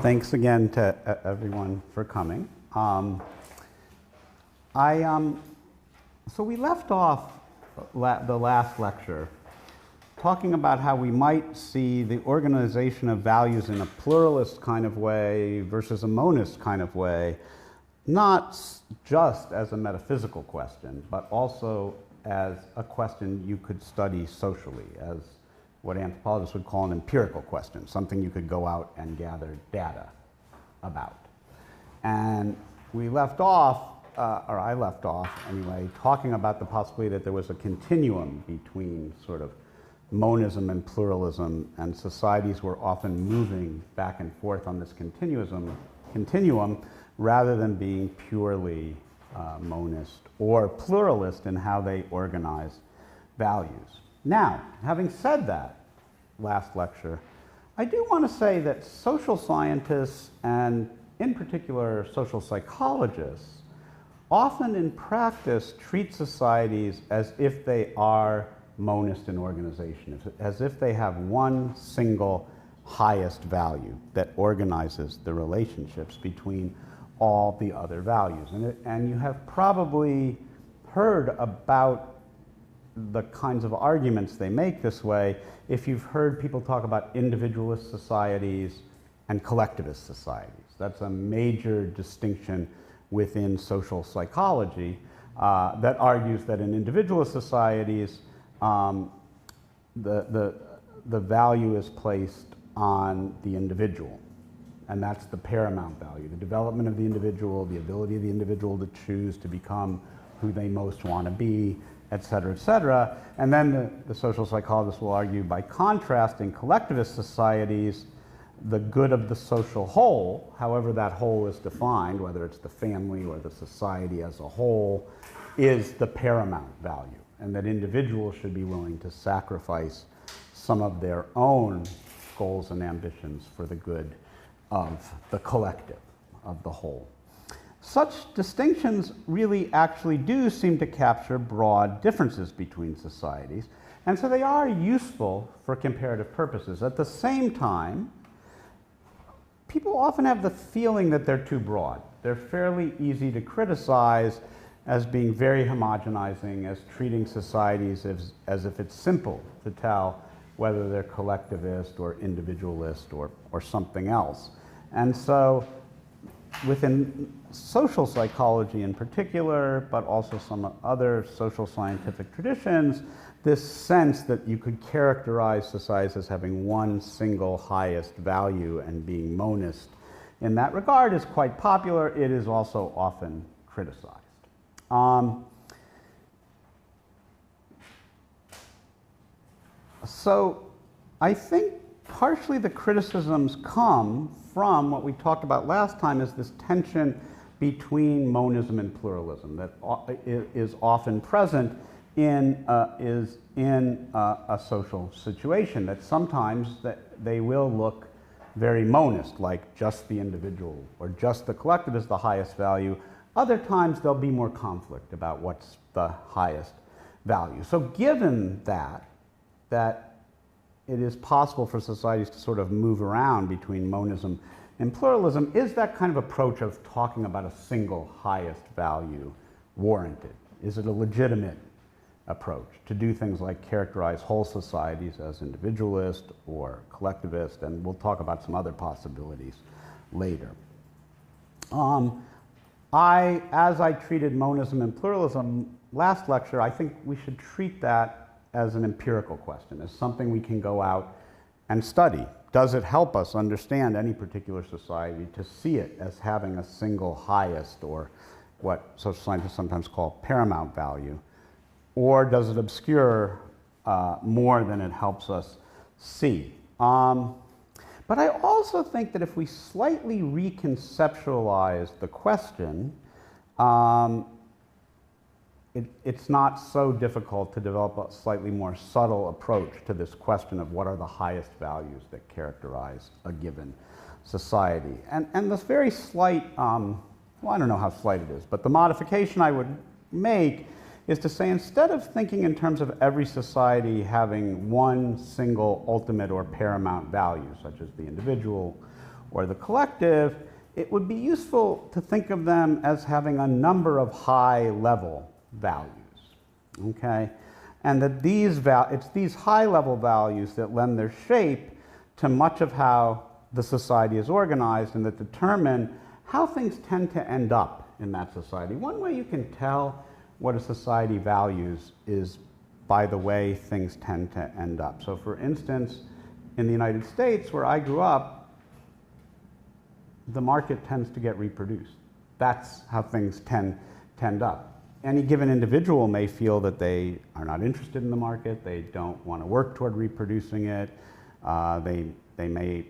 Thanks again to everyone for coming. So we left off the last lecture talking about how we might see the organization of values in a pluralist kind of way versus a monist kind of way, not just as a metaphysical question, but also as a question you could study socially, as what anthropologists would call an empirical question, something you could go out and gather data about. And we left off, or I left off anyway, talking about the possibility that there was a continuum between sort of monism and pluralism, and societies were often moving back and forth on this continuum rather than being purely monist or pluralist in how they organize values. Now, having said that, last lecture, I do want to say that social scientists, and in particular social psychologists, often in practice treat societies as if they are monist in organization, as if they have one single highest value that organizes the relationships between all the other values. And you have probably heard about the kinds of arguments they make this way if you've heard people talk about individualist societies and collectivist societies. That's a major distinction within social psychology that argues that in individualist societies the value is placed on the individual, and that's the paramount value, the development of the individual, the ability of the individual to choose to become who they most want to be, et cetera, et cetera. And then the social psychologists will argue, by contrast, in collectivist societies, the good of the social whole, however that whole is defined, whether it's the family or the society as a whole, is the paramount value, and that individuals should be willing to sacrifice some of their own goals and ambitions for the good of the collective, of the whole. Such distinctions really actually do seem to capture broad differences between societies, and so they are useful for comparative purposes. At the same time, people often have the feeling that they're too broad. They're fairly easy to criticize as being very homogenizing, as treating societies as if it's simple to tell whether they're collectivist or individualist or something else. And so within social psychology in particular, but also some other social scientific traditions, this sense that you could characterize societies as having one single highest value and being monist in that regard is quite popular. It is also often criticized. So I think partially the criticisms come from what we talked about last time, is this tension between monism and pluralism that is often present in a social situation, that sometimes they will look very monist, like just the individual or just the collective is the highest value. Other times there'll be more conflict about what's the highest value. So given that it is possible for societies to sort of move around between monism and pluralism, is that kind of approach of talking about a single highest value warranted? Is it a legitimate approach to do things like characterize whole societies as individualist or collectivist? And we'll talk about some other possibilities later. As I treated monism and pluralism last lecture, I think we should treat that as an empirical question, as something we can go out and study. Does it help us understand any particular society to see it as having a single highest, or what social scientists sometimes call paramount value? Or does it obscure more than it helps us see? But I also think that if we slightly reconceptualize the question, it's not so difficult to develop a slightly more subtle approach to this question of what are the highest values that characterize a given society. And this very slight, well, I don't know how slight it is, but the modification I would make is to say, instead of thinking in terms of every society having one single ultimate or paramount value, such as the individual or the collective, it would be useful to think of them as having a number of high-level values, okay? And that it's these high-level values that lend their shape to much of how the society is organized and that determine how things tend to end up in that society. One way you can tell what a society values is by the way things tend to end up. So for instance, in the United States, where I grew up, the market tends to get reproduced. That's how things tend up. Any given individual may feel that they are not interested in the market, they don't want to work toward reproducing it, they may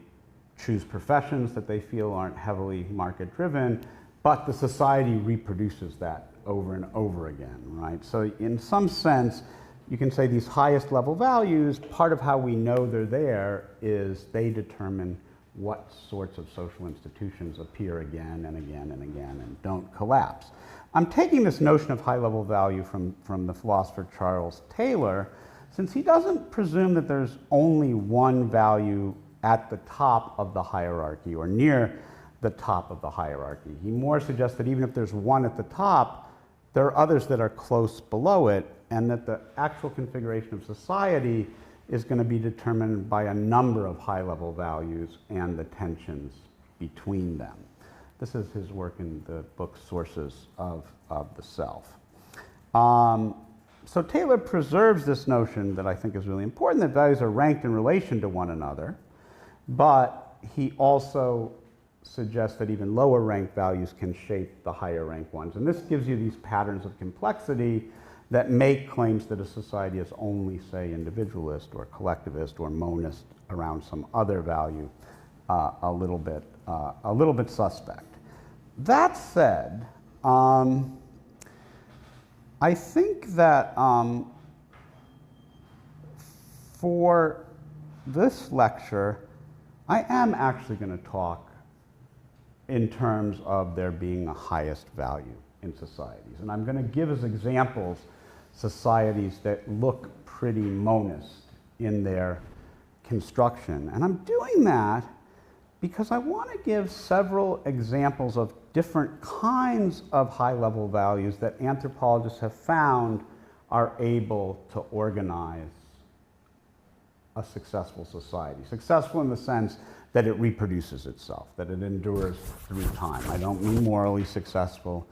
choose professions that they feel aren't heavily market driven, but the society reproduces that over and over again, right? So in some sense, you can say these highest level values, part of how we know they're there is they determine what sorts of social institutions appear again and again and again and don't collapse. I'm taking this notion of high level value from the philosopher Charles Taylor, since he doesn't presume that there's only one value at the top of the hierarchy or near the top of the hierarchy. He more suggests that even if there's one at the top, there are others that are close below it, and that the actual configuration of society is going to be determined by a number of high-level values and the tensions between them. This is his work in the book Sources of the Self. So Taylor preserves this notion that I think is really important, that values are ranked in relation to one another, but he also suggests that even lower ranked values can shape the higher ranked ones. And this gives you these patterns of complexity that make claims that a society is only, say, individualist or collectivist or monist around some other value a little bit suspect. That said, I think that for this lecture, I am actually going to talk in terms of there being a highest value in societies. And I'm going to give as examples societies that look pretty monist in their construction. And I'm doing that because I want to give several examples of different kinds of high-level values that anthropologists have found are able to organize a successful society. Successful in the sense that it reproduces itself, that it endures through time. I don't mean morally successful,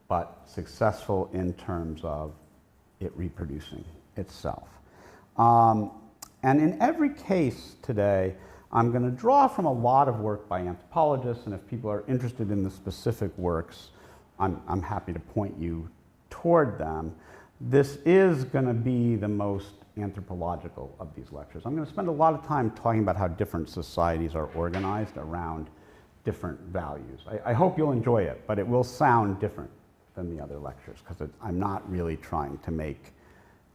but successful in terms of it reproducing itself. And in every case today, I'm going to draw from a lot of work by anthropologists, and if people are interested in the specific works, I'm happy to point you toward them. This is going to be the most anthropological of these lectures. I'm going to spend a lot of time talking about how different societies are organized around different values. I hope you'll enjoy it, but it will sound different than the other lectures because I'm not really trying to make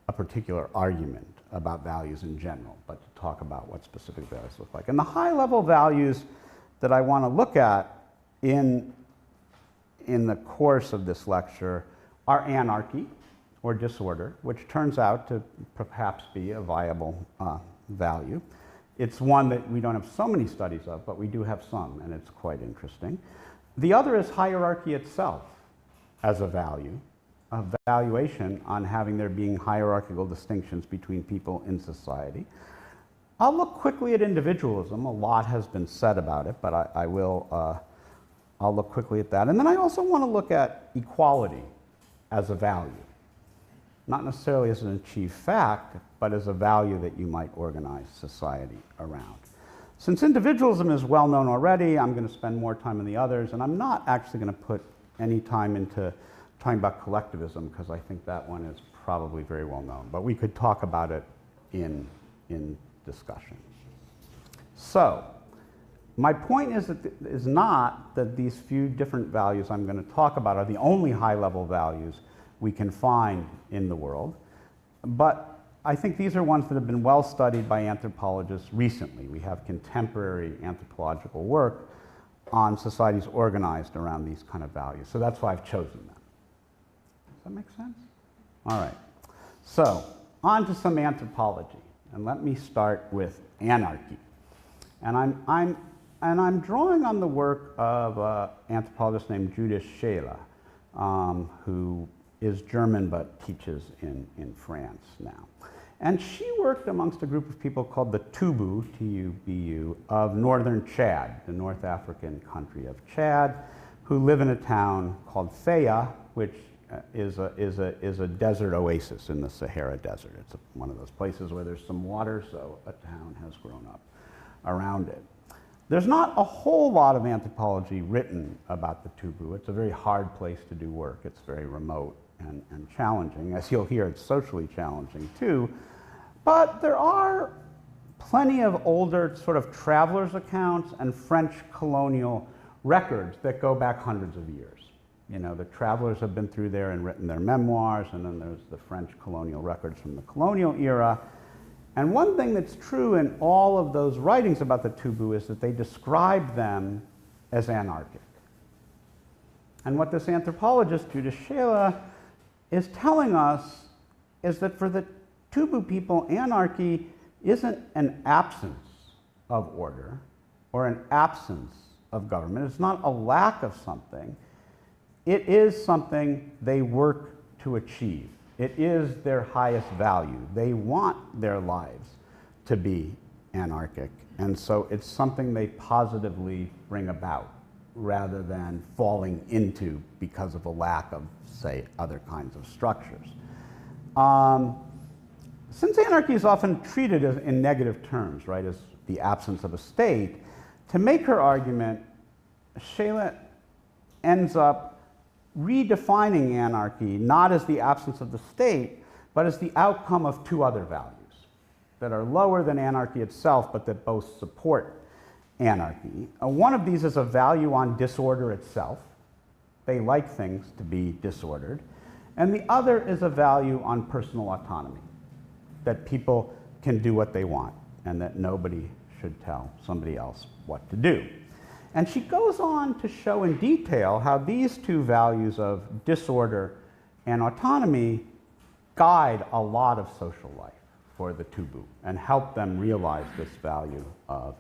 a particular argument about values in general, but to talk about what specific values look like. And the high-level values that I want to look at in the course of this lecture are anarchy, or disorder, which turns out to perhaps be a viable value. It's one that we don't have so many studies of, but we do have some, and it's quite interesting. The other is hierarchy itself as a value, a valuation on having there being hierarchical distinctions between people in society. I'll look quickly at individualism. A lot has been said about it, but I'll look quickly at that. And then I also want to look at equality as a value. Not necessarily as an achieved fact, but as a value that you might organize society around. Since individualism is well known already, I'm going to spend more time on the others, and I'm not actually going to put any time into talking about collectivism because I think that one is probably very well known, but we could talk about it in discussion. So, my point is not that these few different values I'm going to talk about are the only high-level values we can find in the world, but I think these are ones that have been well studied by anthropologists recently. We have contemporary anthropological work on societies organized around these kind of values, so that's why I've chosen them. Does that make sense? All right, so on to some anthropology, and let me start with anarchy. And I'm I'm drawing on the work of an anthropologist named Judith Scheele, who is German but teaches in France now. And she worked amongst a group of people called the Tubu, T-U-B-U, of northern Chad, the North African country of Chad, who live in a town called Faya, which is a desert oasis in the Sahara Desert. It's one of those places where there's some water, so a town has grown up around it. There's not a whole lot of anthropology written about the Tubu. It's a very hard place to do work. It's very remote and challenging. As you'll hear, it's socially challenging too. But there are plenty of older sort of travelers' accounts and French colonial records that go back hundreds of years. You know, the travelers have been through there and written their memoirs, and then there's the French colonial records from the colonial era. And one thing that's true in all of those writings about the Tubu is that they describe them as anarchic. And what this anthropologist, Judith Scheele, is telling us is that for the Tubu people, anarchy isn't an absence of order or an absence of government. It's not a lack of something. It is something they work to achieve. It is their highest value. They want their lives to be anarchic. And so it's something they positively bring about rather than falling into because of a lack of, say, other kinds of structures. Since anarchy is often treated as in negative terms, right, as the absence of a state, to make her argument, Scheele ends up redefining anarchy not as the absence of the state, but as the outcome of two other values that are lower than anarchy itself, but that both support anarchy. One of these is a value on disorder itself. They like things to be disordered. And the other is a value on personal autonomy, that people can do what they want and that nobody should tell somebody else what to do. And she goes on to show in detail how these two values of disorder and autonomy guide a lot of social life for the Tubu and help them realize this value of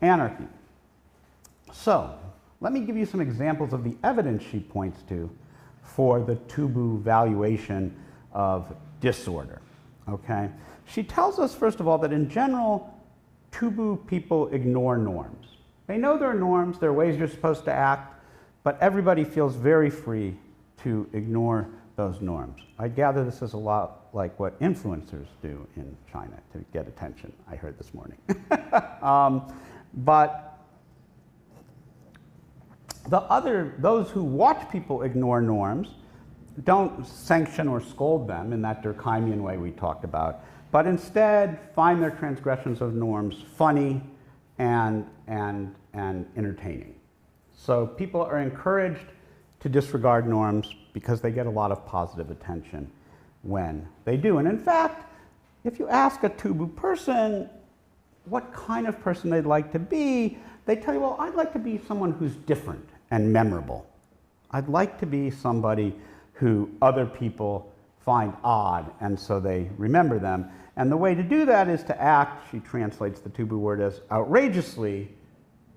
anarchy. So, let me give you some examples of the evidence she points to for the Tubu valuation of disorder. Okay? She tells us, first of all, that in general, Tubu people ignore norms. They know there are norms, there are ways you're supposed to act, but everybody feels very free to ignore those norms. I gather this is a lot like what influencers do in China to get attention, I heard this morning. But those who watch people ignore norms don't sanction or scold them in that Durkheimian way we talked about, but instead find their transgressions of norms funny and entertaining. So people are encouraged to disregard norms because they get a lot of positive attention when they do. And in fact, if you ask a Tubu person what kind of person they'd like to be, they tell you, well, I'd like to be someone who's different and memorable. I'd like to be somebody who other people find odd, and so they remember them. And the way to do that is to act, she translates the Tubu word as outrageously,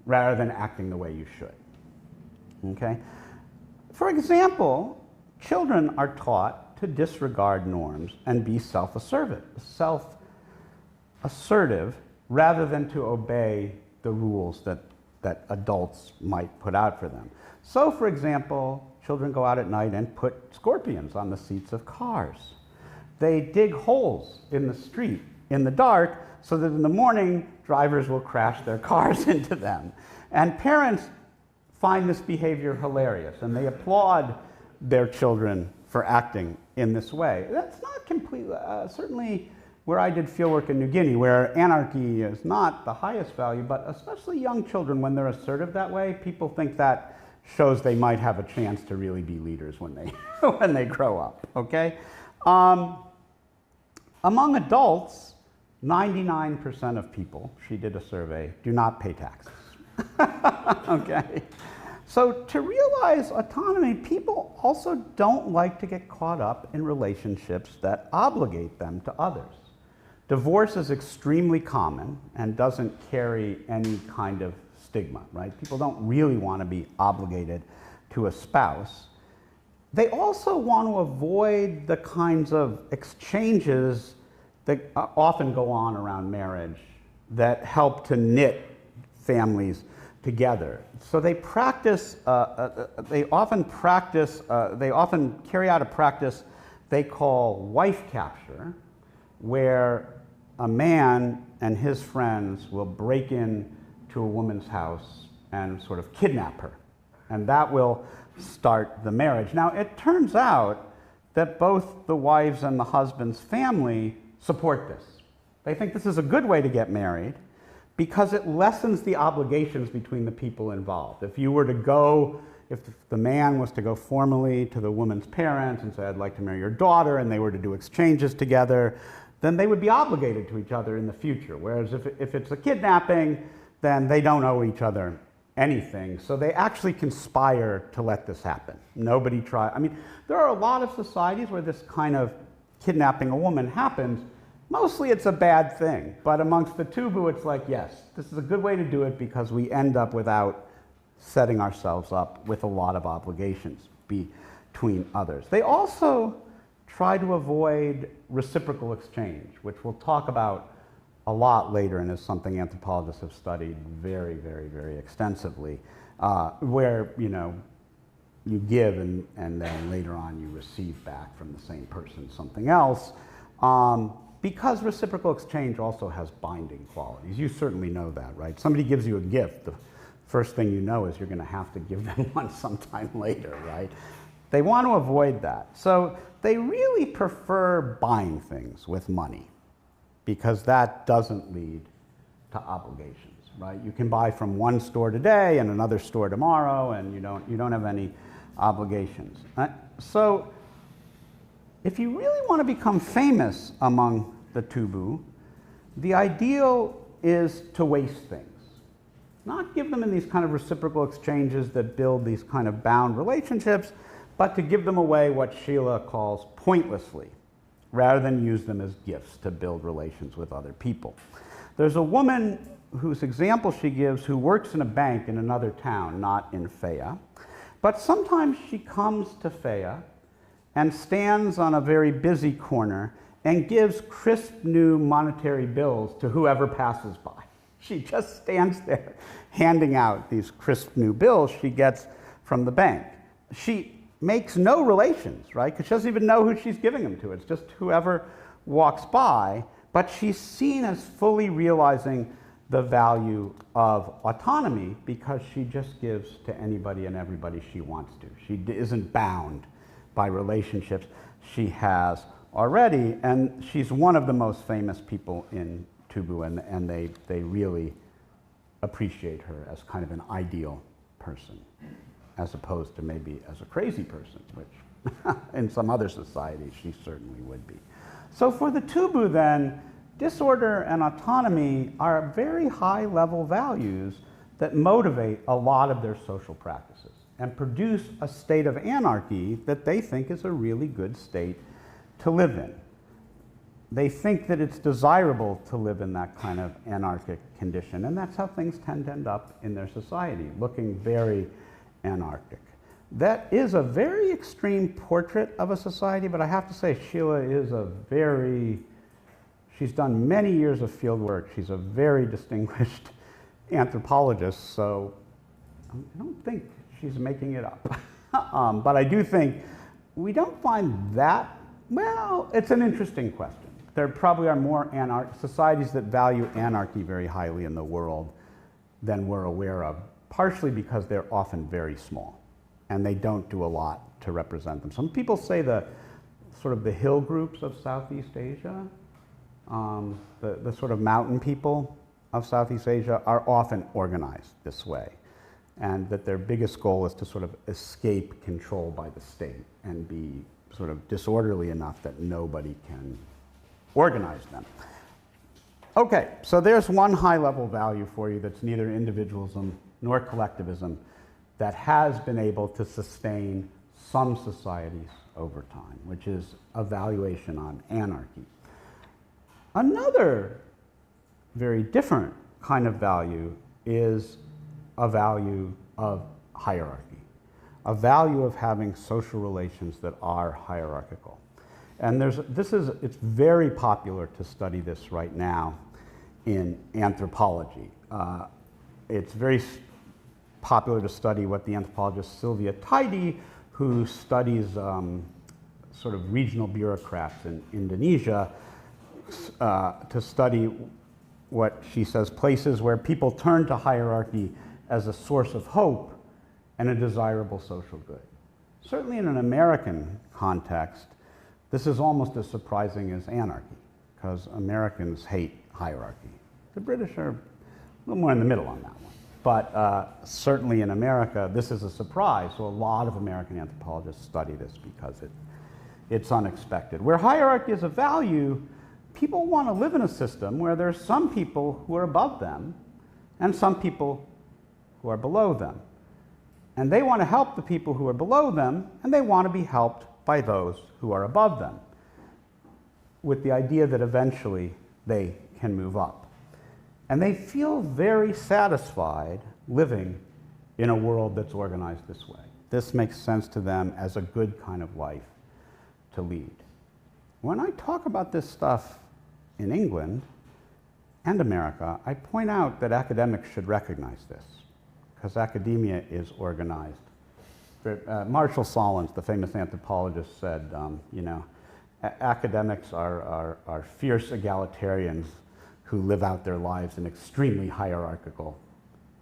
rather than acting the way you should. Okay? For example, children are taught to disregard norms and be self-assertive, rather than to obey the rules that adults might put out for them. So, for example, children go out at night and put scorpions on the seats of cars. They dig holes in the street in the dark so that in the morning drivers will crash their cars into them. And parents find this behavior hilarious and they applaud their children for acting in this way. That's not completely, certainly where I did fieldwork in New Guinea, where anarchy is not the highest value, but especially young children, when they're assertive that way, people think that shows they might have a chance to really be leaders when they, when they grow up, okay? Among adults, 99% of people, she did a survey, do not pay taxes, okay? So to realize autonomy, people also don't like to get caught up in relationships that obligate them to others. Divorce is extremely common and doesn't carry any kind of stigma, right? People don't really want to be obligated to a spouse. They also want to avoid the kinds of exchanges that often go on around marriage that help to knit families together. So they practice, they often carry out a practice they call wife capture, where a man and his friends will break in to a woman's house and sort of kidnap her. And that will start the marriage. Now, it turns out that both the wives and the husband's family support this. They think this is a good way to get married because it lessens the obligations between the people involved. If you were to go, if the man was to go formally to the woman's parents and say, I'd like to marry your daughter, and they were to do exchanges together, then they would be obligated to each other in the future. Whereas if it's a kidnapping, then they don't owe each other anything. So they actually conspire to let this happen. Nobody try. I mean, there are a lot of societies where this kind of kidnapping a woman happens. Mostly it's a bad thing. But amongst the Tubu, it's like, yes, this is a good way to do it because we end up without setting ourselves up with a lot of obligations between others. They also try to avoid reciprocal exchange, which we'll talk about a lot later and is something anthropologists have studied very, very, very extensively, where, you know, you give and then later on you receive back from the same person something else, because reciprocal exchange also has binding qualities. You certainly know that, right? Somebody gives you a gift, the first thing you know is you're going to have to give them one sometime later, right? They want to avoid that. So they really prefer buying things with money because that doesn't lead to obligations, right? You can buy from one store today and another store tomorrow, and you don't have any obligations. So if you really want to become famous among the Tubu, the ideal is to waste things. Not give them in these kind of reciprocal exchanges that build these kind of bound relationships, but to give them away what Sheila calls pointlessly, rather than use them as gifts to build relations with other people. There's a woman whose example she gives who works in a bank in another town, not in Faya, but sometimes she comes to Faya and stands on a very busy corner and gives crisp new monetary bills to whoever passes by. She just stands there handing out these crisp new bills she gets from the bank. She makes no relations, right? Because she doesn't even know who she's giving them to. It's just whoever walks by, but she's seen as fully realizing the value of autonomy because she just gives to anybody and everybody she wants to. She isn't bound by relationships she has already, and she's one of the most famous people in Tubu, and they really appreciate her as kind of an ideal person, as opposed to maybe as a crazy person, which in some other societies she certainly would be. So for the Tubu then, disorder and autonomy are very high-level values that motivate a lot of their social practices and produce a state of anarchy that they think is a really good state to live in. They think that it's desirable to live in that kind of anarchic condition, and that's how things tend to end up in their society, looking very anarchic. That is a very extreme portrait of a society, but I have to say Sheila is she's done many years of field work. She's a very distinguished anthropologist, so I don't think she's making it up. But I do think we don't find that, well, it's an interesting question. There probably are more societies that value anarchy very highly in the world than we're aware of, partially because they're often very small and they don't do a lot to represent them. Some people say the sort of the hill groups of Southeast Asia, the sort of mountain people of Southeast Asia are often organized this way, and that their biggest goal is to sort of escape control by the state and be sort of disorderly enough that nobody can organize them. Okay, so there's one high-level value for you that's neither individualism nor collectivism that has been able to sustain some societies over time, which is a valuation on anarchy. Another very different kind of value is a value of hierarchy, a value of having social relations that are hierarchical. And it's very popular to study this right now in anthropology. It's very popular to study what the anthropologist Sylvia Tidy, who studies sort of regional bureaucrats in Indonesia, to study what she says places where people turn to hierarchy as a source of hope and a desirable social good. Certainly in an American context, this is almost as surprising as anarchy, because Americans hate hierarchy. The British are a little more in the middle on that one. But certainly in America, this is a surprise. So a lot of American anthropologists study this because it's unexpected. Where hierarchy is a value, people want to live in a system where there's some people who are above them and some people who are below them. And they want to help the people who are below them, and they want to be helped by those who are above them, with the idea that eventually they can move up. And they feel very satisfied living in a world that's organized this way. This makes sense to them as a good kind of life to lead. When I talk about this stuff in England and America, I point out that academics should recognize this, because academia is organized. Marshall Solins, the famous anthropologist, said, academics are fierce egalitarians who live out their lives in extremely hierarchical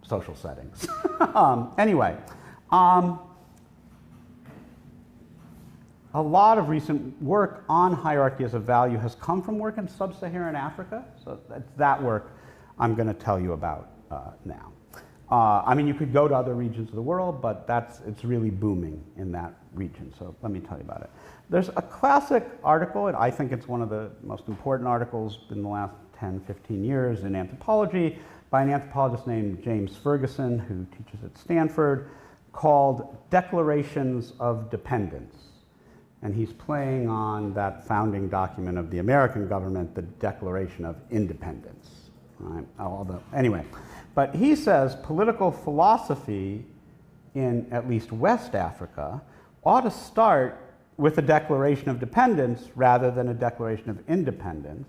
social settings. Anyway, a lot of recent work on hierarchy as a value has come from work in sub-Saharan Africa, so that's that work I'm going to tell you about now. I mean, you could go to other regions of the world, but it's really booming in that region, so let me tell you about it. There's a classic article, and I think it's one of the most important articles in the last 10, 15 years in anthropology, by an anthropologist named James Ferguson, who teaches at Stanford, called Declarations of Dependence. And he's playing on that founding document of the American government, the Declaration of Independence. Right? Anyway, but he says political philosophy in at least West Africa ought to start with a declaration of dependence rather than a declaration of independence.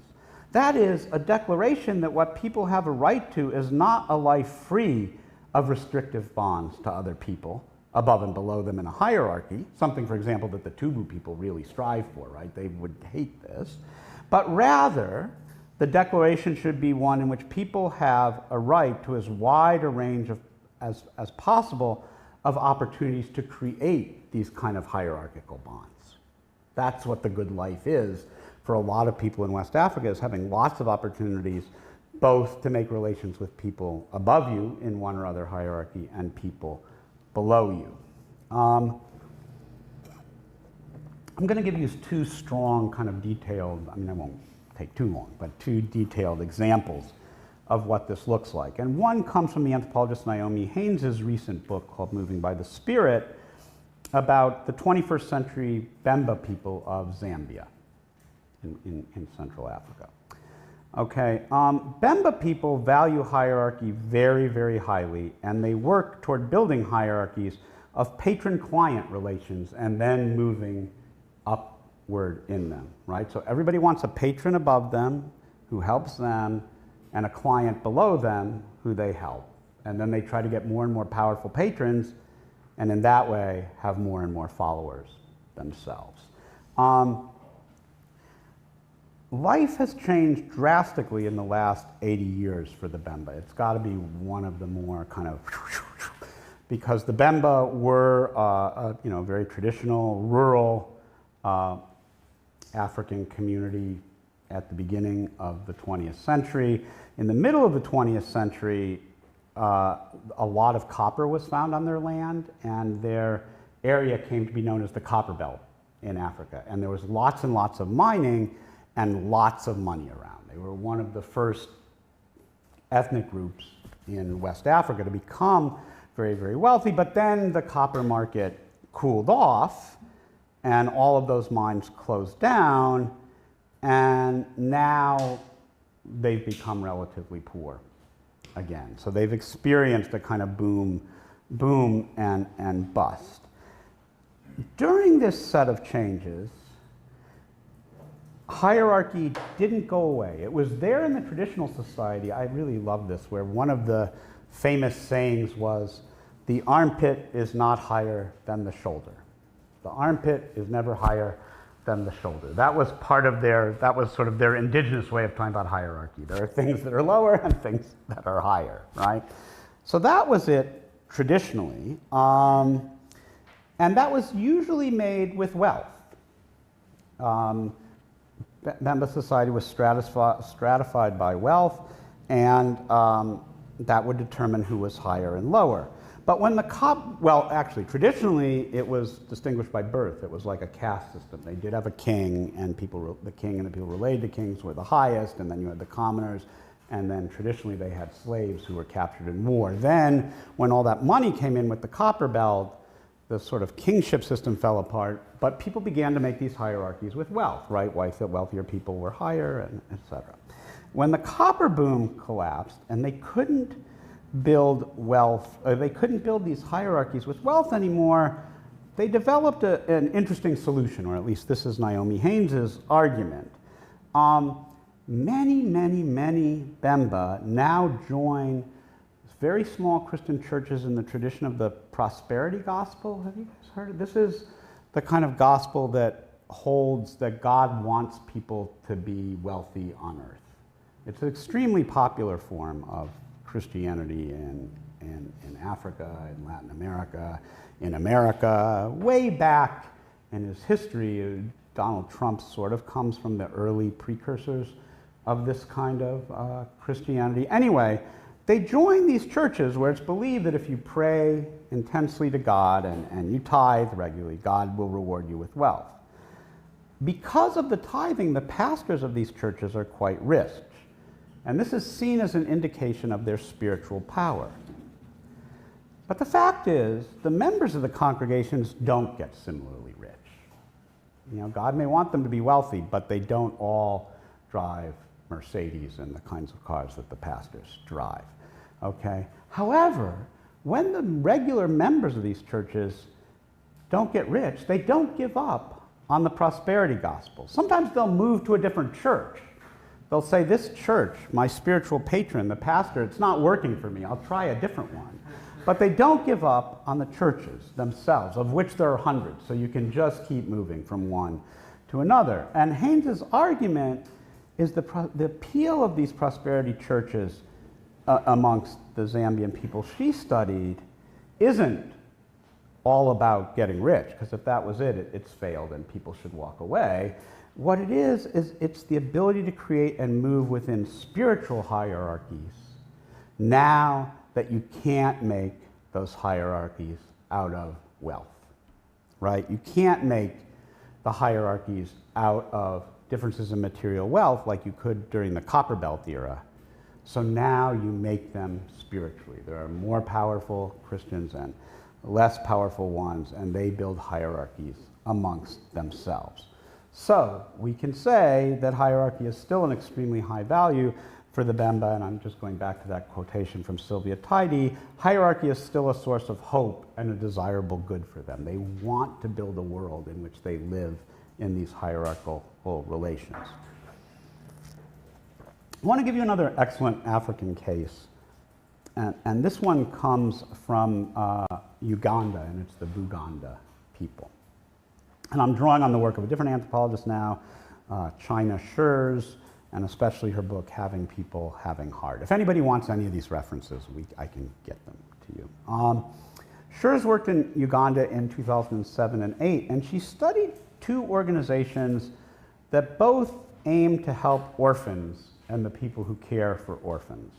That is, a declaration that what people have a right to is not a life free of restrictive bonds to other people, above and below them in a hierarchy, something, for example, that the Tubu people really strive for, right? They would hate this. But rather, the declaration should be one in which people have a right to as wide a range of, as possible of opportunities to create these kind of hierarchical bonds. That's what the good life is for a lot of people in West Africa, is having lots of opportunities both to make relations with people above you in one or other hierarchy and people below you. I'm going to give you two strong kind of detailed, I mean, I won't take too long, but two detailed examples of what this looks like. And one comes from the anthropologist Naomi Haynes's recent book called Moving by the Spirit, about the 21st century Bemba people of Zambia in Central Africa. Okay, Bemba people value hierarchy very, very highly, and they work toward building hierarchies of patron-client relations and then moving upward in them, right? So everybody wants a patron above them who helps them and a client below them who they help. And then they try to get more and more powerful patrons, and in that way have more and more followers themselves. Life has changed drastically in the last 80 years for the Bemba. It's got to be one of the more kind of, because the Bemba were a very traditional, rural African community at the beginning of the 20th century. In the middle of the 20th century, a lot of copper was found on their land, and their area came to be known as the Copper Belt in Africa. And there was lots and lots of mining and lots of money around. They were one of the first ethnic groups in West Africa to become very, very wealthy, but then the copper market cooled off and all of those mines closed down, and now they've become relatively poor again. So they've experienced a kind of boom and bust. During this set of changes, hierarchy didn't go away. It was there in the traditional society. I really love this, where one of the famous sayings was, the armpit is not higher than the shoulder. The armpit is never higher than the shoulder. That was part of that was sort of their indigenous way of talking about hierarchy. There are things that are lower and things that are higher, right? So that was it traditionally. And that was usually made with wealth. Bemba society was stratified by wealth, and that would determine who was higher and lower. But when actually, traditionally, it was distinguished by birth. It was like a caste system. They did have a king, and the king and the people related to kings were the highest, and then you had the commoners, and then traditionally they had slaves who were captured in war. Then, when all that money came in with the copper belt, the sort of kingship system fell apart, but people began to make these hierarchies with wealth, right? Wealthier people were higher, and et cetera. When the copper boom collapsed, and they couldn't build these hierarchies with wealth anymore, they developed an interesting solution, or at least this is Naomi Haynes's argument. Many Bemba now join very small Christian churches in the tradition of the prosperity gospel. Have you guys heard of it? This is the kind of gospel that holds that God wants people to be wealthy on earth. It's an extremely popular form of Christianity in Africa, in Latin America, in America. Way back in his history, Donald Trump sort of comes from the early precursors of this kind of Christianity. Anyway, they join these churches where it's believed that if you pray intensely to God and you tithe regularly, God will reward you with wealth. Because of the tithing, the pastors of these churches are quite rich. And this is seen as an indication of their spiritual power. But the fact is, the members of the congregations don't get similarly rich. You know, God may want them to be wealthy, but they don't all drive Mercedes and the kinds of cars that the pastors drive. Okay? However, when the regular members of these churches don't get rich, they don't give up on the prosperity gospel. Sometimes they'll move to a different church. They'll say, this church, my spiritual patron, the pastor, it's not working for me. I'll try a different one. But they don't give up on the churches themselves, of which there are hundreds. So you can just keep moving from one to another. And Haynes's argument is the appeal of these prosperity churches amongst the Zambian people she studied isn't all about getting rich, because if that was it, it's failed and people should walk away. What it is it's the ability to create and move within spiritual hierarchies now that you can't make those hierarchies out of wealth, right? You can't make the hierarchies out of differences in material wealth like you could during the Copper Belt era. So now you make them spiritually. There are more powerful Christians and less powerful ones, and they build hierarchies amongst themselves. So we can say that hierarchy is still an extremely high value for the Bemba, and I'm just going back to that quotation from Sylvia Tidy. Hierarchy is still a source of hope and a desirable good for them. They want to build a world in which they live in these hierarchical relations. I want to give you another excellent African case, and this one comes from Uganda, and it's the Buganda people. And I'm drawing on the work of a different anthropologist now, China Schurz, and especially her book, Having People, Having Heart. If anybody wants any of these references, I can get them to you. Schurz worked in Uganda in 2007 and 2008, and she studied two organizations that both aim to help orphans and the people who care for orphans.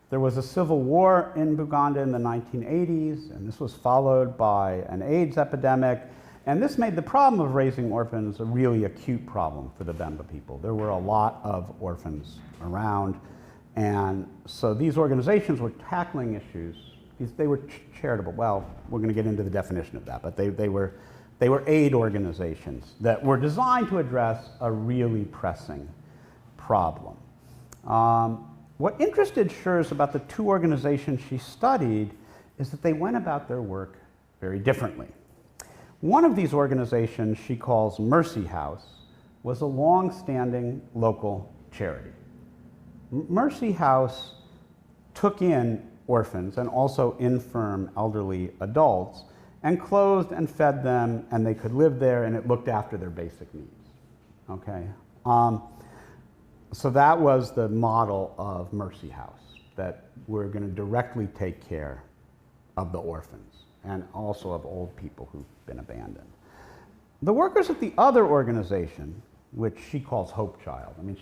There was a civil war in Buganda in the 1980s, and this was followed by an AIDS epidemic, and this made the problem of raising orphans a really acute problem for the Bemba people. There were a lot of orphans around, and so these organizations were tackling issues. They were charitable. Well, we're going to get into the definition of that, but they were aid organizations that were designed to address a really pressing problem. what interested Schurz about the two organizations she studied is that they went about their work very differently. One of these organizations she calls Mercy House was a long-standing local charity. Mercy House took in orphans and also infirm elderly adults and clothed and fed them, and they could live there, and it looked after their basic needs. Okay? So that was the model of Mercy House, that we're going to directly take care of the orphans and also of old people who've been abandoned. The workers at the other organization, which she calls Hope Child, I mean,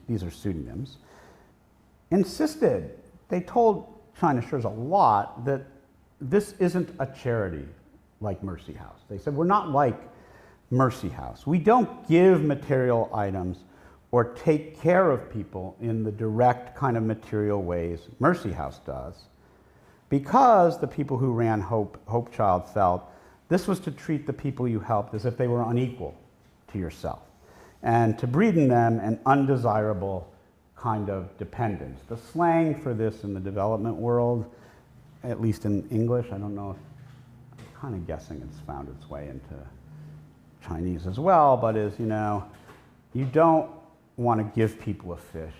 these are pseudonyms, insisted, they told China Schurz a lot, that this isn't a charity like Mercy House. They said, we're not like Mercy House. We don't give material items or take care of people in the direct kind of material ways Mercy House does, because the people who ran Hope Child felt this was to treat the people you helped as if they were unequal to yourself, and to breed in them an undesirable kind of dependence. The slang for this in the development world, at least in English, I don't know if, I'm kind of guessing it's found its way into Chinese as well, but is, you don't want to give people a fish,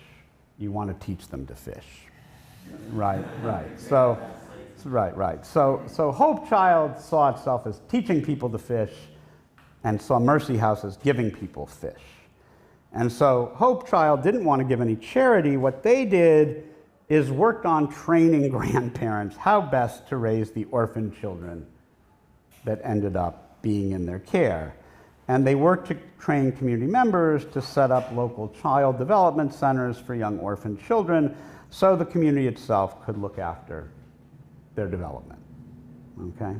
you want to teach them to fish. Right. So Hope Child saw itself as teaching people to fish and saw Mercy House as giving people fish. And so Hope Child didn't want to give any charity. What they did is worked on training grandparents how best to raise the orphan children that ended up being in their care. And they worked to train community members to set up local child development centers for young orphan children so the community itself could look after their development. Okay?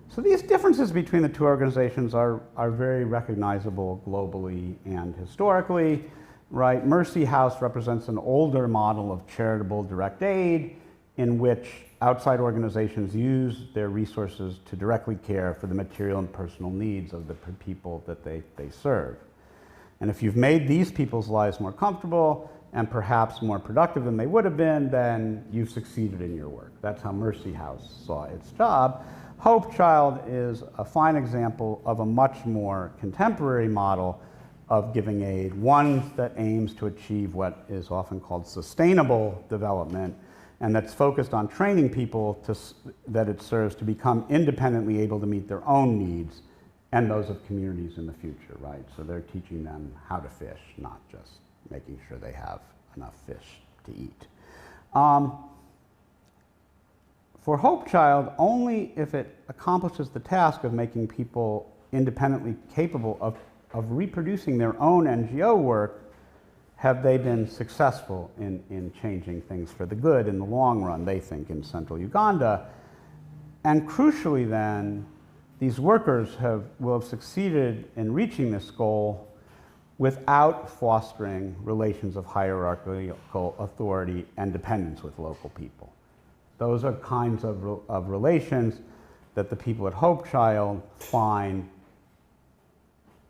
So these differences between the two organizations are very recognizable globally and historically, right? Mercy House represents an older model of charitable direct aid in which outside organizations use their resources to directly care for the material and personal needs of the people that they serve. And if you've made these people's lives more comfortable and perhaps more productive than they would have been, then you've succeeded in your work. That's how Mercy House saw its job. Hope Child is a fine example of a much more contemporary model of giving aid, one that aims to achieve what is often called sustainable development, and that's focused on training people that it serves to become independently able to meet their own needs and those of communities in the future, right? So they're teaching them how to fish, not just making sure they have enough fish to eat. For Hope Child, only if it accomplishes the task of making people independently capable of reproducing their own NGO work have they been successful in changing things for the good in the long run, they think, in central Uganda. And crucially then, these workers will have succeeded in reaching this goal without fostering relations of hierarchical authority and dependence with local people. Those are kinds of relations that the people at Hope Child find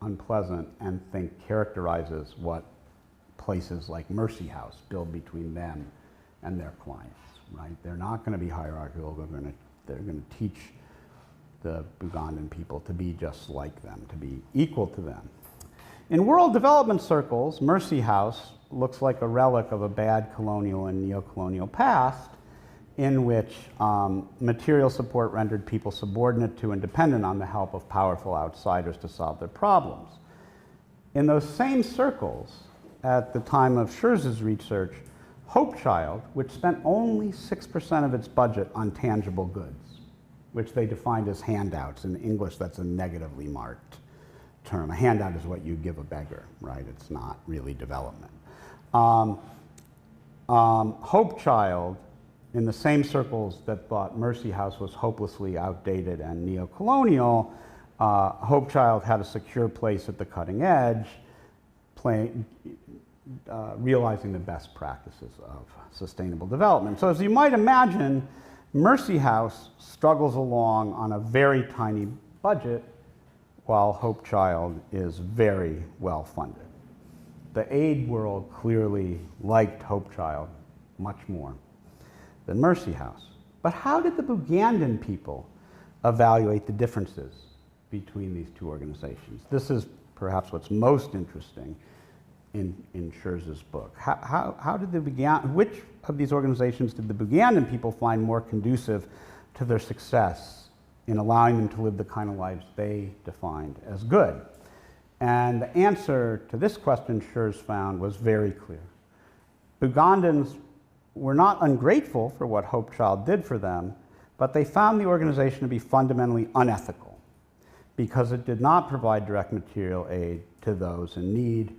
unpleasant and think characterizes what places like Mercy House build between them and their clients, right? They're not going to be hierarchical. They're going to teach the Ugandan people to be just like them, to be equal to them. In world development circles, Mercy House looks like a relic of a bad colonial and neo-colonial past in which material support rendered people subordinate to and dependent on the help of powerful outsiders to solve their problems. In those same circles, at the time of Schurz's research, Hope Child, which spent only 6% of its budget on tangible goods, which they defined as handouts. In English, that's a negatively marked term. A handout is what you give a beggar, right? It's not really development. Hope Child, in the same circles that thought Mercy House was hopelessly outdated and neo-colonial, Hope Child had a secure place at the cutting edge, realizing the best practices of sustainable development. So as you might imagine, Mercy House struggles along on a very tiny budget while Hope Child is very well funded. the aid world clearly liked Hope Child much more than Mercy House. But how did the Bugandan people evaluate the differences between these two organizations? This is perhaps what's most interesting in Scherz's book. How did which of these organizations did the Bugandan people find more conducive to their success in allowing them to live the kind of lives they defined as good? And the answer to this question Scherz found was very clear. Bugandans were not ungrateful for what Hope Child did for them, but they found the organization to be fundamentally unethical because it did not provide direct material aid to those in need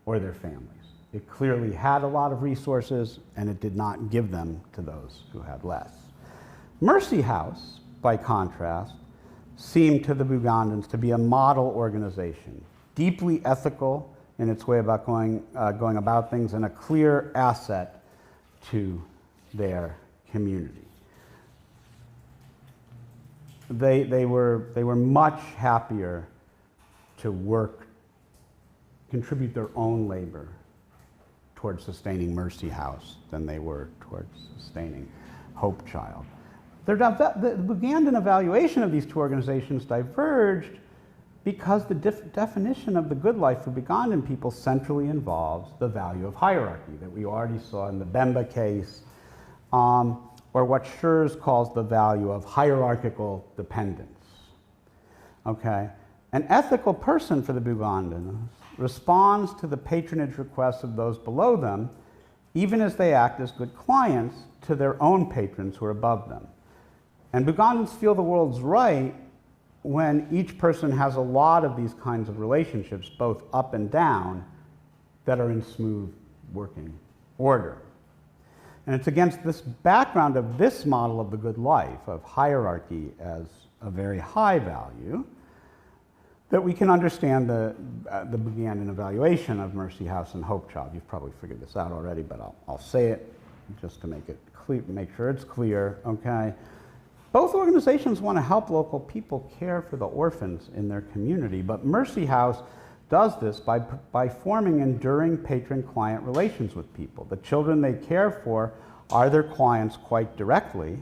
or their families. It clearly had a lot of resources, and it did not give them to those who had less. Mercy House, by contrast, seemed to the Bugandans to be a model organization, deeply ethical in its way about going about things, and a clear asset to their community. They were much happier to contribute their own labor towards sustaining Mercy House than they were towards sustaining Hope Child. The Bugandan evaluation of these two organizations diverged because the definition of the good life for Bugandan people centrally involves the value of hierarchy that we already saw in the Bemba case, or what Scherz calls the value of hierarchical dependence. Okay? An ethical person for the Bugandans responds to the patronage requests of those below them, even as they act as good clients to their own patrons who are above them. And Bugandans feel the world's right when each person has a lot of these kinds of relationships, both up and down, that are in smooth working order. And it's against this background of this model of the good life, of hierarchy as a very high value, that we can understand the Bugandan evaluation of Mercy House and Hope Child. You've probably figured this out already, but I'll say it just to make it clear, make sure it's clear, okay? Both organizations want to help local people care for the orphans in their community, but Mercy House does this by forming enduring patron-client relations with people. The children they care for are their clients quite directly,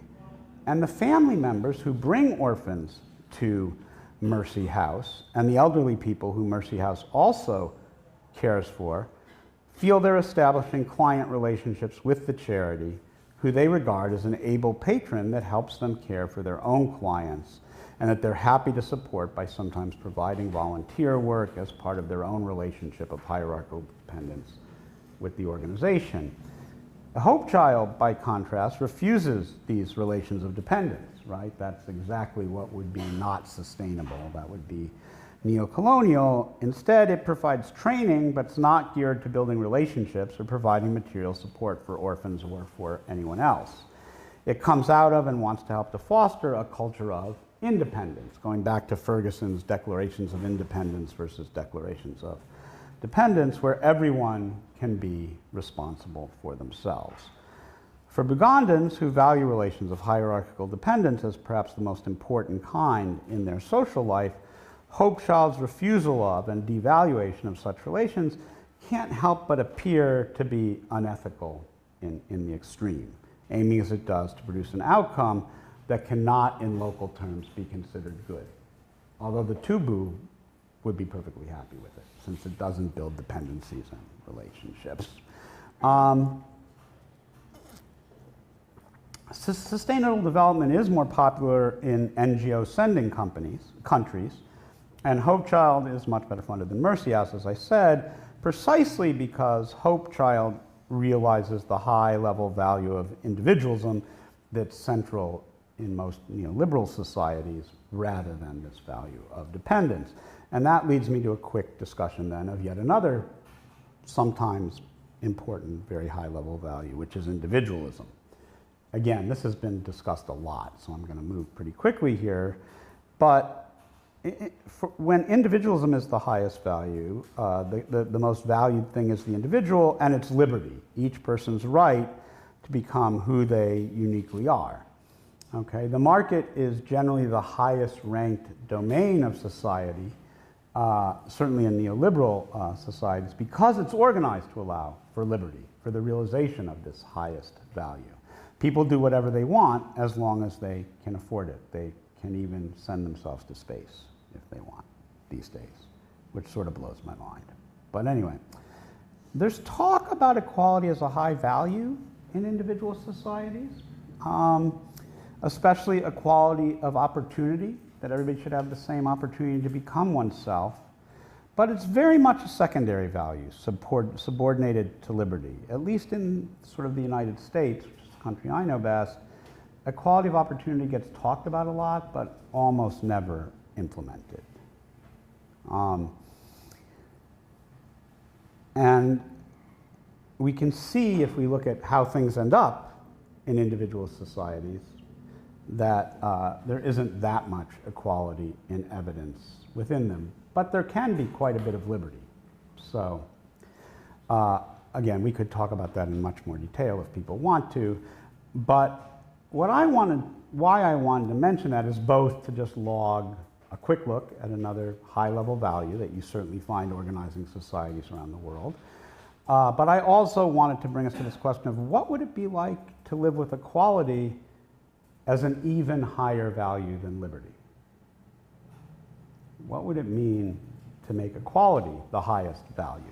and the family members who bring orphans to Mercy House and the elderly people who Mercy House also cares for feel they're establishing client relationships with the charity, who they regard as an able patron that helps them care for their own clients, and that they're happy to support by sometimes providing volunteer work as part of their own relationship of hierarchical dependence with the organization. The Hope Child, by contrast, refuses these relations of dependence, right? That's exactly what would be not sustainable. That would be neo-colonial. Instead, it provides training, but it's not geared to building relationships or providing material support for orphans or for anyone else. It comes out of and wants to help to foster a culture of independence, going back to Ferguson's declarations of independence versus declarations of dependence, where everyone can be responsible for themselves. For Bugandans, who value relations of hierarchical dependence as perhaps the most important kind in their social life, Hope Child's refusal of and devaluation of such relations can't help but appear to be unethical in the extreme, aiming as it does to produce an outcome that cannot in local terms be considered good. Although the Tubu would be perfectly happy with it, since it doesn't build dependencies and relationships. Sustainable development is more popular in NGO-sending countries, and Hope Child is much better funded than Mercy House, as I said, precisely because Hope Child realizes the high level value of individualism that's central in most neoliberal societies rather than this value of dependence. And that leads me to a quick discussion then of yet another sometimes important, very high level value, which is individualism. Again, this has been discussed a lot, so I'm going to move pretty quickly here. But when individualism is the highest value, the most valued thing is the individual and its liberty, each person's right to become who they uniquely are. Okay? The market is generally the highest ranked domain of society, certainly in neoliberal societies, because it's organized to allow for liberty, for the realization of this highest value. People do whatever they want as long as they can afford it. They can even send themselves to space if they want these days, which sort of blows my mind. But anyway, there's talk about equality as a high value in individual societies, especially equality of opportunity, that everybody should have the same opportunity to become oneself. But it's very much a secondary value, subordinated to liberty. At least in sort of the United States, which is the country I know best, equality of opportunity gets talked about a lot, but almost never implemented. And we can see, if we look at how things end up in individual societies, that there isn't that much equality in evidence within them. But there can be quite a bit of liberty. So again, we could talk about that in much more detail if people want to. But why I wanted to mention that is both to just log a quick look at another high-level value that you certainly find organizing societies around the world. But I also wanted to bring us to this question of what would it be like to live with equality as an even higher value than liberty? What would it mean to make equality the highest value?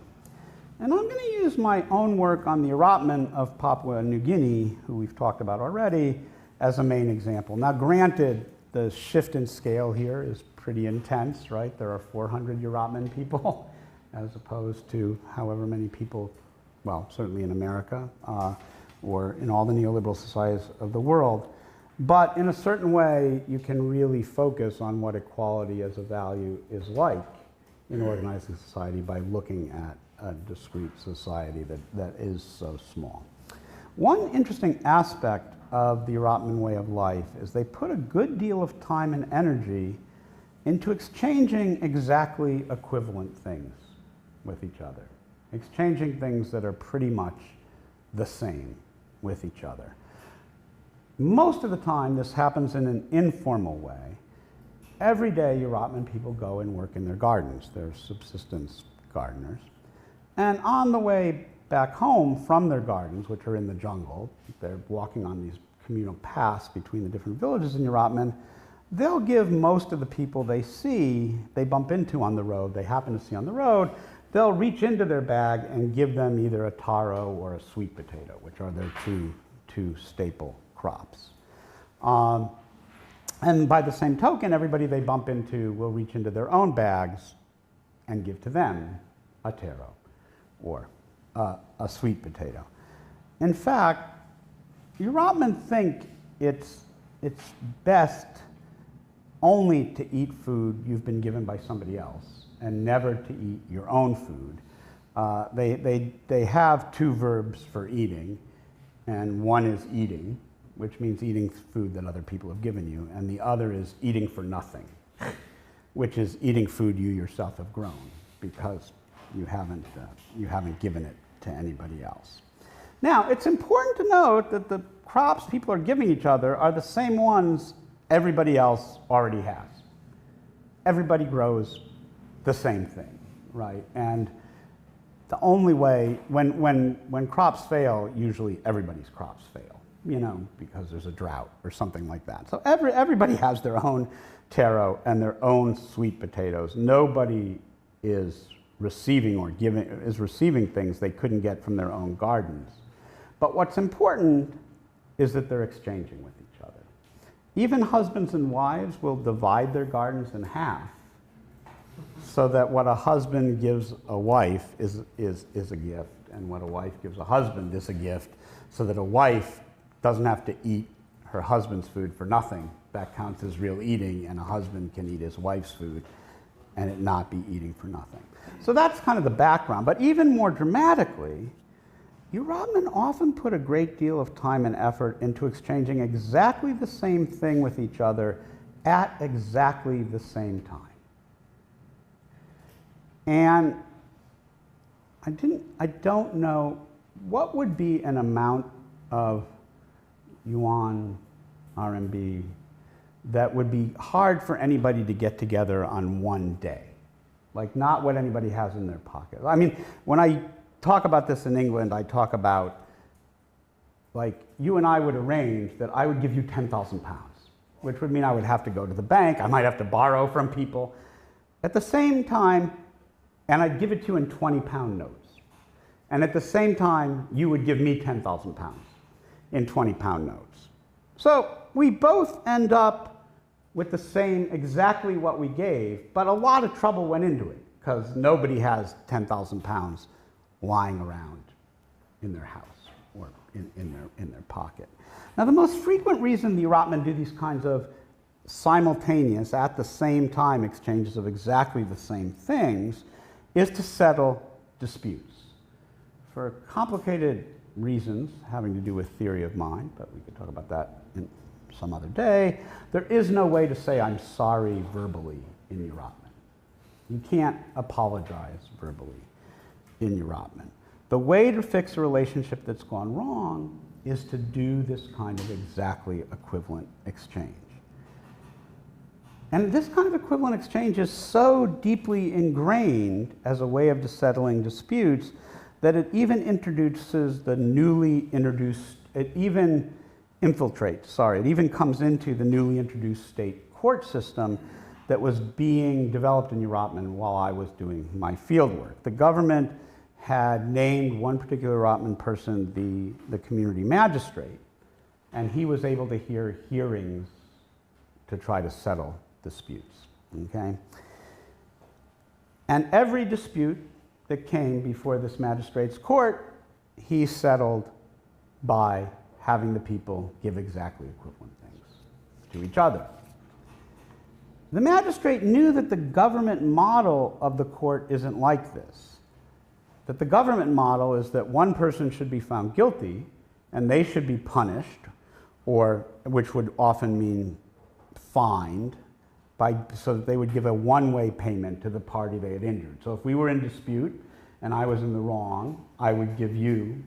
And I'm going to use my own work on the allotment of Papua New Guinea, who we've talked about already, as a main example. Now, granted, the shift in scale here is pretty intense, right? There are 400 Eurotman people, as opposed to however many people, well, certainly in America, or in all the neoliberal societies of the world. But in a certain way, you can really focus on what equality as a value is like in organizing society by looking at a discrete society that is so small. One interesting aspect of the Eurotman way of life is they put a good deal of time and energy into exchanging exactly equivalent things with each other, exchanging things that are pretty much the same with each other. Most of the time, this happens in an informal way. Every day, Eurotman people go and work in their gardens. They're subsistence gardeners. And on the way back home from their gardens, which are in the jungle, they're walking on these communal paths between the different villages in Eurotman, they'll give most of the people they bump into on the road, they happen to see on the road, they'll reach into their bag and give them either a taro or a sweet potato, which are their two staple crops. And by the same token, everybody they bump into will reach into their own bags and give to them a taro or a sweet potato. In fact, Eurotmen think it's best only to eat food you've been given by somebody else and never to eat your own food. They have two verbs for eating, and one is eating, which means eating food that other people have given you, and the other is eating for nothing, which is eating food you yourself have grown because you haven't given it to anybody else. Now, it's important to note that the crops people are giving each other are the same ones everybody else already has. Everybody grows the same thing, right? And the only way, when crops fail, usually everybody's crops fail, you know, because there's a drought or something like that. So everybody has their own taro and their own sweet potatoes. Nobody is receiving things they couldn't get from their own gardens. But what's important is that they're exchanging with each other. Even husbands and wives will divide their gardens in half so that what a husband gives a wife is a gift, and what a wife gives a husband is a gift, so that a wife doesn't have to eat her husband's food for nothing. That counts as real eating, and a husband can eat his wife's food and it not be eating for nothing. So that's kind of the background. But even more dramatically, Eurotmen often put a great deal of time and effort into exchanging exactly the same thing with each other at exactly the same time. And I don't know what would be an amount of yuan, RMB, that would be hard for anybody to get together on one day. like not what anybody has in their pocket. I mean, when I talk about this in England, I talk about, like, you and I would arrange that I would give you 10,000 pounds, which would mean I would have to go to the bank, I might have to borrow from people. At the same time, and I'd give it to you in 20-pound notes. And at the same time, you would give me 10,000 pounds in 20-pound notes. So we both end up with the same, exactly what we gave, but a lot of trouble went into it, because nobody has 10,000 pounds lying around in their house or in their pocket. Now, the most frequent reason the Rotman do these kinds of simultaneous, at the same time exchanges of exactly the same things is to settle disputes. For complicated reasons having to do with theory of mind, but we could talk about that in some other day, there is no way to say I'm sorry verbally in your Rotman. You can't apologize verbally in your Rotman. The way to fix a relationship that's gone wrong is to do this kind of exactly equivalent exchange. And this kind of equivalent exchange is so deeply ingrained as a way of settling disputes that it even introduces the newly introduced, it even comes into the newly introduced state court system that was being developed in Rotman while I was doing my field work. The government had named one particular Rotman person the community magistrate, and he was able to hear hearings to try to settle disputes, okay? And every dispute that came before this magistrate's court, he settled by having the people give exactly equivalent things to each other. The magistrate knew that the government model of the court isn't like this. That the government model is that one person should be found guilty and they should be punished, or which would often mean fined, so that they would give a one-way payment to the party they had injured. So if we were in dispute and I was in the wrong, I would give you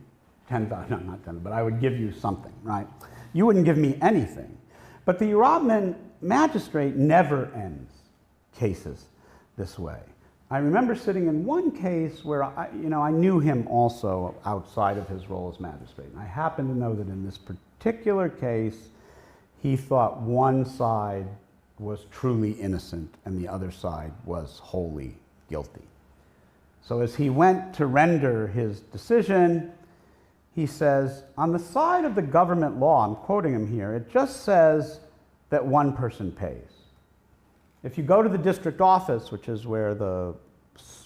10,000, no, not 10, but I would give you something, right? You wouldn't give me anything. But the Rotman magistrate never ends cases this way. I remember sitting in one case where I knew him also outside of his role as magistrate. And I happen to know that in this particular case, he thought one side was truly innocent and the other side was wholly guilty. So as he went to render his decision, he says, on the side of the government law, I'm quoting him here, it just says that one person pays. If you go to the district office, which is where the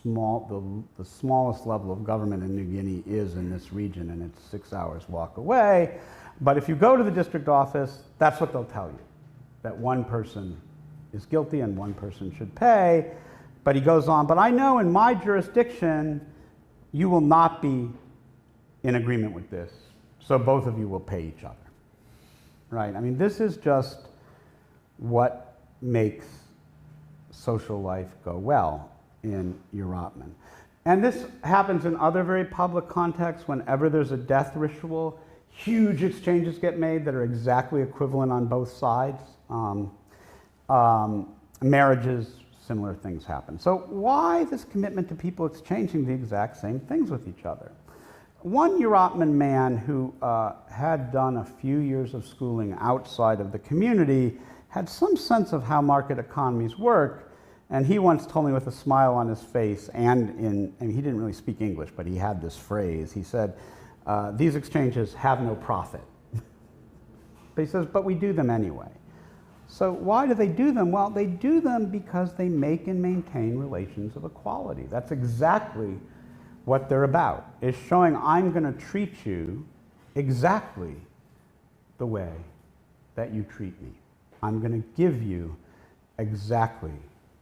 smallest level of government in New Guinea is in this region, and it's 6 hours walk away, but if you go to the district office, that's what they'll tell you, that one person is guilty and one person should pay. But he goes on, but I know in my jurisdiction, you will not be in agreement with this, so both of you will pay each other, right? I mean, this is just what makes social life go well in Rotman. And this happens in other very public contexts. Whenever there's a death ritual, huge exchanges get made that are exactly equivalent on both sides. Marriages, similar things happen. So why this commitment to people exchanging the exact same things with each other? One Rotman man who had done a few years of schooling outside of the community had some sense of how market economies work, and he once told me with a smile on his face, and he didn't really speak English, but he had this phrase. He said, these exchanges have no profit. But he says, but we do them anyway. So why do they do them? Well, they do them because they make and maintain relations of equality. That's exactly what they're about, is showing I'm going to treat you exactly the way that you treat me. I'm going to give you exactly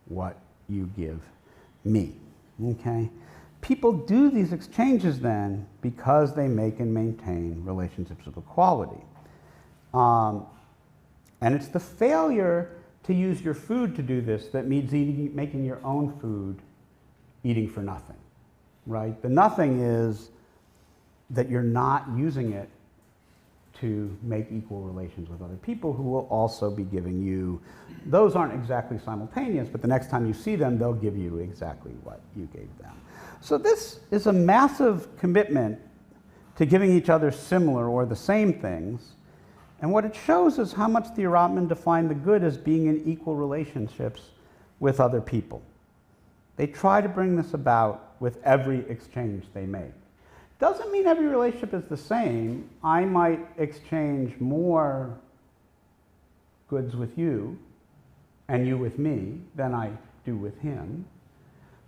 what you give me, okay? People do these exchanges then because they make and maintain relationships of equality. And it's the failure to use your food to do this that means making your own food eating for nothing, right? The nothing is that you're not using it to make equal relations with other people who will also be giving you, those aren't exactly simultaneous, but the next time you see them, they'll give you exactly what you gave them. So this is a massive commitment to giving each other similar or the same things. And what it shows is how much the Robbins defined the good as being in equal relationships with other people. They try to bring this about with every exchange they make. Doesn't mean every relationship is the same. I might exchange more goods with you and you with me than I do with him.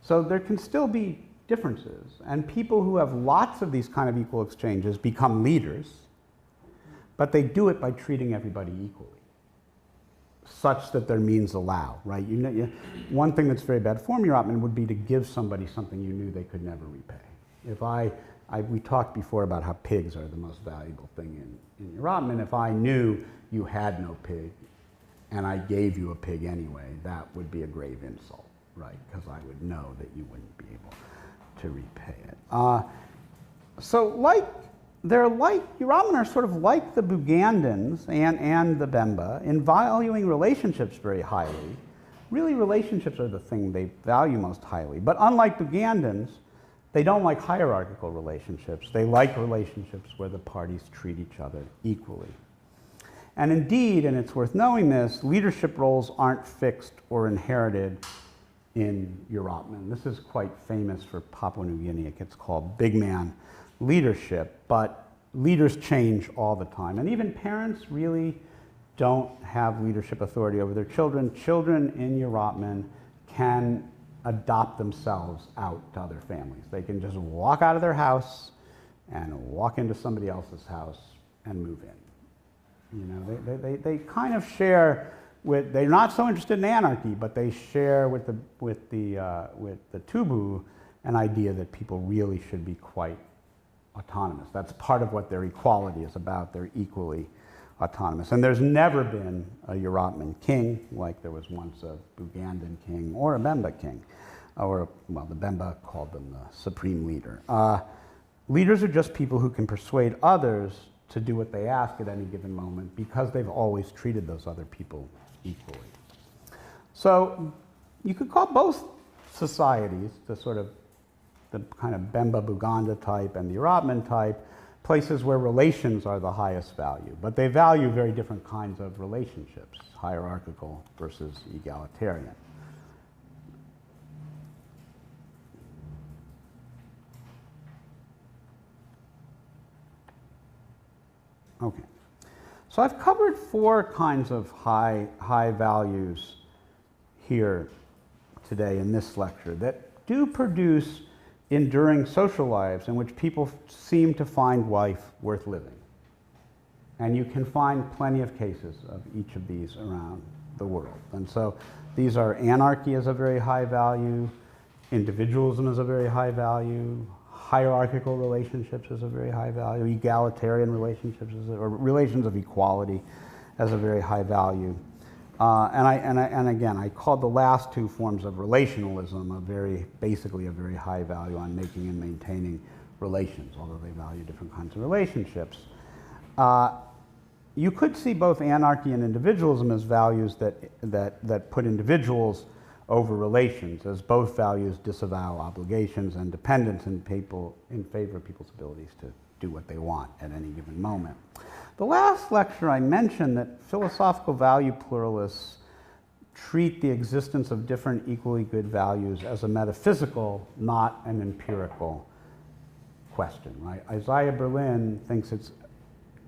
So there can still be differences. And people who have lots of these kind of equal exchanges become leaders, but they do it by treating everybody equally, such that their means allow, right? One thing that's very bad form, Robbins, would be to give somebody something you knew they could never repay. If we talked before about how pigs are the most valuable thing in Robbins. If I knew you had no pig and I gave you a pig anyway, that would be a grave insult, right? Because I would know that you wouldn't be able to repay it. Robbins are sort of like the Bugandans and the Bemba in valuing relationships very highly. Really, relationships are the thing they value most highly. But unlike Bugandans, they don't like hierarchical relationships. They like relationships where the parties treat each other equally. And indeed, and it's worth knowing this, leadership roles aren't fixed or inherited in Robbins. This is quite famous for Papua New Guinea. It gets called big man leadership, but leaders change all the time. And even parents really don't have leadership authority over their children. Children in Robbins can adopt themselves out to other families. They can just walk out of their house and walk into somebody else's house and move in. You know, they kind of share with, they're not so interested in anarchy, but they share with the Tubu an idea that people really should be quite autonomous. That's part of what their equality is about. They're equally autonomous. And there's never been a Yoruban king like there was once a Bugandan king or a Bemba king. Or, well, the Bemba called them the supreme leader. Leaders are just people who can persuade others to do what they ask at any given moment because they've always treated those other people equally. So you could call both societies, the sort of the kind of Bemba Buganda type and the Yoruban type, places where relations are the highest value. But they value very different kinds of relationships, hierarchical versus egalitarian. Okay, so I've covered four kinds of high values here today in this lecture that do produce enduring social lives in which people seem to find life worth living. And you can find plenty of cases of each of these around the world. And so these are anarchy as a very high value, individualism as a very high value, hierarchical relationships as a very high value, egalitarian relationships or relations of equality as a very high value. And again, I called the last two forms of relationalism basically a very high value on making and maintaining relations, although they value different kinds of relationships. You could see both anarchy and individualism as values that put individuals over relations, as both values disavow obligations and dependence in favor of people's abilities to do what they want at any given moment. The last lecture I mentioned that philosophical value pluralists treat the existence of different equally good values as a metaphysical, not an empirical question, right? Isaiah Berlin thinks it's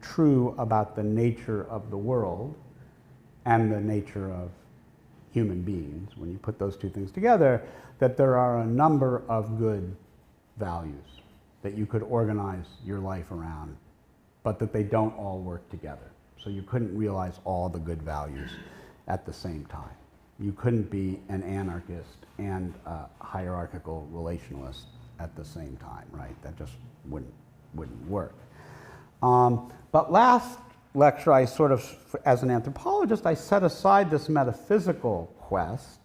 true about the nature of the world and the nature of human beings, when you put those two things together, that there are a number of good values that you could organize your life around, but that they don't all work together. So you couldn't realize all the good values at the same time. You couldn't be an anarchist and a hierarchical relationalist at the same time, right? That just wouldn't work. But last lecture, I sort of, as an anthropologist, I set aside this metaphysical quest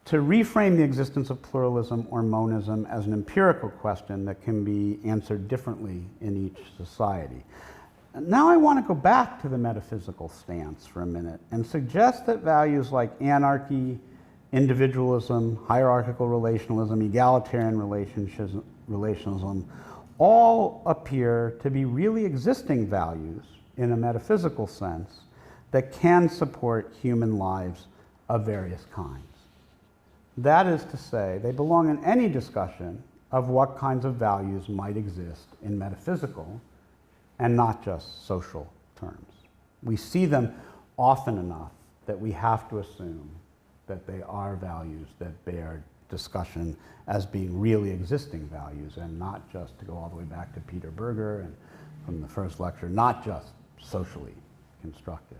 to reframe the existence of pluralism or monism as an empirical question that can be answered differently in each society. Now I want to go back to the metaphysical stance for a minute and suggest that values like anarchy, individualism, hierarchical relationalism, egalitarian relationalism all appear to be really existing values in a metaphysical sense that can support human lives of various kinds. That is to say, they belong in any discussion of what kinds of values might exist in metaphysical and not just social terms. We see them often enough that we have to assume that they are values that bear discussion as being really existing values, and not just, to go all the way back to Peter Berger and from the first lecture, not just socially constructed.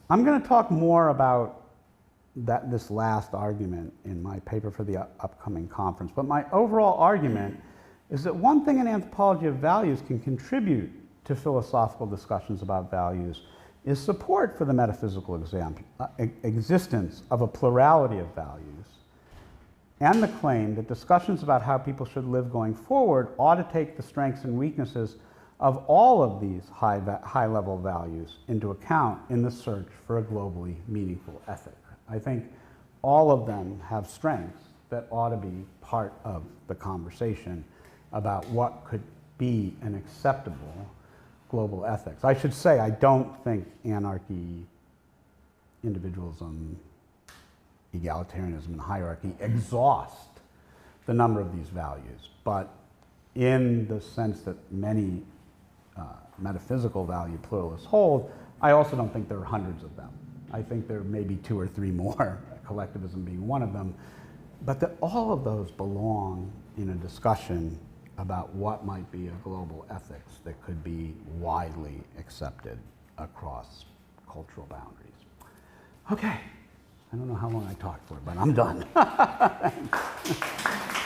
I'm going to talk more about this last argument in my paper for the upcoming conference, but my overall argument is that one thing an anthropology of values can contribute to philosophical discussions about values is support for the metaphysical existence of a plurality of values, and the claim that discussions about how people should live going forward ought to take the strengths and weaknesses of all of these high-level values into account in the search for a globally meaningful ethic. I think all of them have strengths that ought to be part of the conversation about what could be an acceptable global ethics. I should say, I don't think anarchy, individualism, egalitarianism, and hierarchy exhaust the number of these values, but in the sense that many metaphysical value pluralists hold, I also don't think there are hundreds of them. I think there may be 2 or 3 more, collectivism being one of them, but that all of those belong in a discussion about what might be a global ethics that could be widely accepted across cultural boundaries. Okay, I don't know how long I talked for, but I'm done. Thanks.